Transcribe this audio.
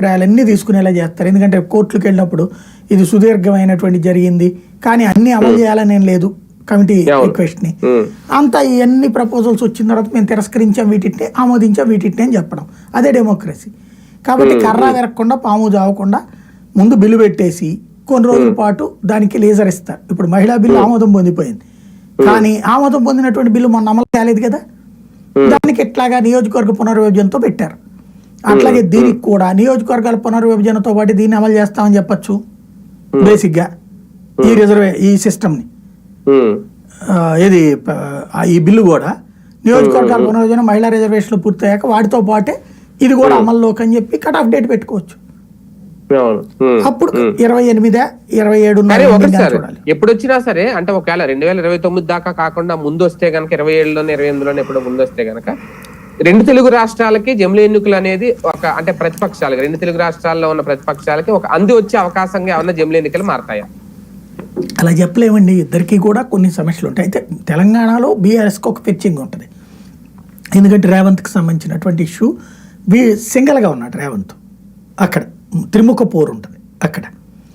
అభిప్రాయాలన్నీ తీసుకునేలా చేస్తారు. ఎందుకంటే కోర్టులకు వెళ్ళినప్పుడు ఇది సుదీర్ఘమైనటువంటి జరిగింది కానీ అన్ని అమలు చేయాలని ఏం లేదు కమిటీ రిక్వెస్ట్ ని అంతా ఇవన్నీ ప్రపోజల్స్ వచ్చిన తర్వాత మేము తిరస్కరించాం వీటిని ఆమోదించాం వీటిని అని చెప్పడం అదే డెమోక్రసీ. కాబట్టి కర్ర విరగకుండా పాము జావకుండా ముందు బిల్లు పెట్టేసి కొన్ని రోజుల పాటు దానికి లేజర్ ఇస్తారు. ఇప్పుడు మహిళా బిల్లు ఆమోదం పొందిపోయింది కానీ ఆమోదం పొందినటువంటి బిల్లు మొన్న అమలు కాలేదు కదా, దానికి ఎట్లాగా నియోజకవర్గ పునర్విభజనతో పెట్టారు. అట్లాగే దీనికి కూడా నియోజకవర్గాల పునర్విభజనతో పాటు దీన్ని అమలు చేస్తామని చెప్పచ్చు. బేసిక్ గా ఈ సిస్టమ్ ని ఏది ఈ బిల్లు కూడా నియోజకవర్గాల పునర్విభజన మహిళా రిజర్వేషన్లు పూర్తయ్యాక వాటితో పాటే ఇది కూడా అమల్లోకి అని చెప్పి కట్ ఆఫ్ డేట్ పెట్టుకోవచ్చు. అప్పుడు 28, 27 ఎప్పుడు వచ్చినా సరే అంటే ఒకవేళ 2029 దాకా కాకుండా ముందు వస్తే గనక 27లోనే 28లోనే ఎప్పుడో ముందు వస్తే గనక రెండు తెలుగు రాష్ట్రాలకి జమిలీ ఎన్నికలు అనేది ఒక అంటే ప్రతిపక్షాలకి రెండు తెలుగు రాష్ట్రాల్లో ఉన్న ప్రతిపక్షాలకి ఒక అంది వచ్చే అవకాశంగా ఏమన్నా జమిలీ ఎన్నికలు మారతాయా? అలా చెప్పలేమండి. ఇద్దరికి కూడా కొన్ని సమస్యలు ఉంటాయి. అయితే తెలంగాణలో బీఆర్ఎస్కి ఒక పిచ్చింగ్ ఉంటుంది. ఎందుకంటే రేవంత్కి సంబంధించినటువంటి ఇష్యూ సింగిల్గా ఉన్నాడు రేవంత్. అక్కడ త్రిముఖ పోరు ఉంటుంది అక్కడ.